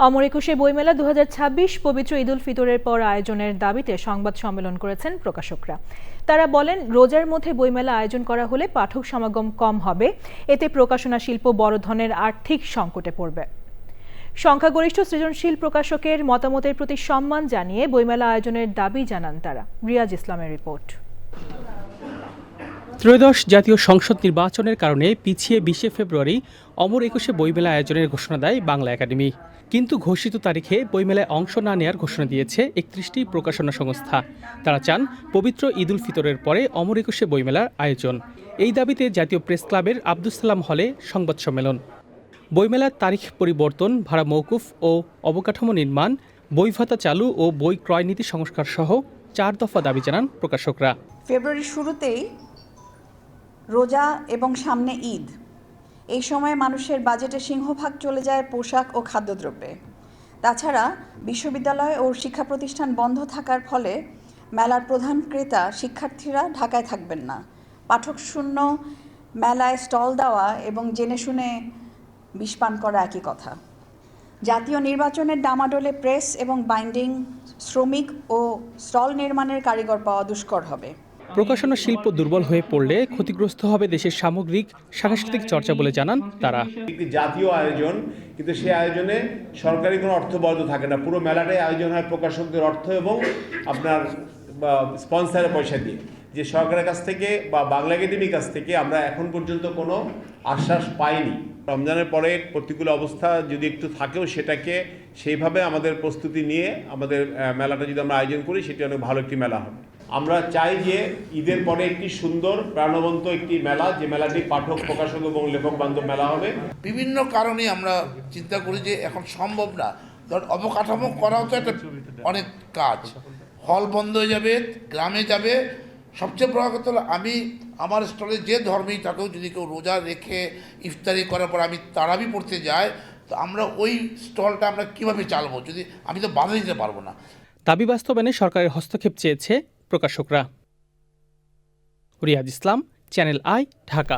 অমর একুশে বইমেলা 2026 পবিত্র ঈদ উল ফিতরের পর আয়োজনের দাবিতে সংবাদ সম্মেলন করেছেন প্রকাশকরা। তারা বলেন, রোজার মধ্যে বইমেলা আয়োজন করা হলে পাঠক সমাগম কম হবে, এতে প্রকাশনা শিল্প বড় ধরনের আর্থিক সংকটে পড়বে। সংখ্যাগরিষ্ঠ সৃজনশীল প্রকাশকের মতামতের প্রতি সম্মান জানিয়ে বইমেলা আয়োজনের দাবি জানান তারা। রিয়াজ ইসলামের রিপোর্ট। ত্রয়োদশ জাতীয় সংসদ নির্বাচনের কারণে পিছিয়ে 20 ফেব্রুয়ারি অমর একুশে বইমেলা আয়োজনের ঘোষণা দেয় বাংলা একাডেমি। কিন্তু ঘোষিত তারিখে বইমেলায় অংশ না নেওয়ার ঘোষণা দিয়েছে 31টি প্রকাশনা সংস্থা। তারা চান পবিত্র ঈদ উল ফিতরের পরে অমর একুশে বইমেলার আয়োজন। এই দাবিতে জাতীয় প্রেস ক্লাবের আব্দুস সালাম হলে সংবাদ সম্মেলন। বইমেলার তারিখ পরিবর্তন, ভাড়া মওকুফ ও অবকাঠামো নির্মাণ, বই ভাতা চালু ও বই ক্রয় নীতি সংস্কার সহ 4 দফা দাবি জানান প্রকাশকরা। ফেব্রুয়ারির শুরুতেই রোজা এবং সামনে ঈদ, এই সময়ে মানুষের বাজেটে সিংহভাগ চলে যায় পোশাক ও খাদ্যদ্রব্যে। তাছাড়া বিশ্ববিদ্যালয় ও শিক্ষা প্রতিষ্ঠান বন্ধ থাকার ফলে মেলার প্রধান ক্রেতা শিক্ষার্থীরা ঢাকায় থাকবেন না। পাঠক শূন্য মেলায় স্টল দেওয়া এবং জেনে শুনে বিষ পান করা একই কথা। জাতীয় নির্বাচনের ডামাডোলে প্রেস এবং বাইন্ডিং শ্রমিক ও স্টল নির্মাণের কারিগর পাওয়া দুষ্কর হবে। প্রকাশনা শিল্প দুর্বল হয়ে পড়লে ক্ষতিগ্রস্ত হবে দেশের সামগ্রিক সাংস্কৃতিক চর্চা বলে জানান তারা। একটি জাতীয় আয়োজন, কিন্তু সেই আয়োজনে সরকারি কোনো অর্থ বরাদ্দ থাকে না। পুরো মেলাটাই আয়োজন হয় প্রকাশকদের অর্থ এবং আপনার স্পন্সরের পয়সা দিয়ে। যে সরকারের কাছ থেকে বা বাংলা একাডেমির কাছ থেকে আমরা এখন পর্যন্ত কোনো আশ্বাস পাইনি। রমজানের পরে প্রতিকূল অবস্থা যদি একটু থাকেও সেটাকে সেইভাবে আমাদের প্রস্তুতি নিয়ে আমাদের মেলাটা যদি আমরা আয়োজন করি, সেটি অনেক ভালো একটি মেলা হবে। আমরা চাই যে ঈদের পরে একটি সুন্দর প্রাণবন্ত একটি মেলা, যে মেলাটি পাঠক, প্রকাশক এবং লেখক বান্ধব মেলা হবে। বিভিন্ন কারণে আমরা চিন্তা করি যে এখন সম্ভব না। ধর অবকাঠামো করাও তো একটা অনেক কাজ। হল বন্ধ হয়ে যাবে, গ্রামে যাবে। সবচেয়ে বড় কথা হলো, আমি আমার স্টলে যে ধর্মেই থাকুক, যদি কেউ রোজা রেখে ইফতারি করার পর আমি তারাবি পড়তে যাই, তো আমরা ওই স্টলটা আমরা কীভাবে চালাবো? যদি আমি তো বাধা দিতে পারবো না। দাবি বাস্তবায়নে সরকারের হস্তক্ষেপ চেয়েছে প্রকাশকরা। রিয়াজ ইসলাম, চ্যানেল আই, ঢাকা।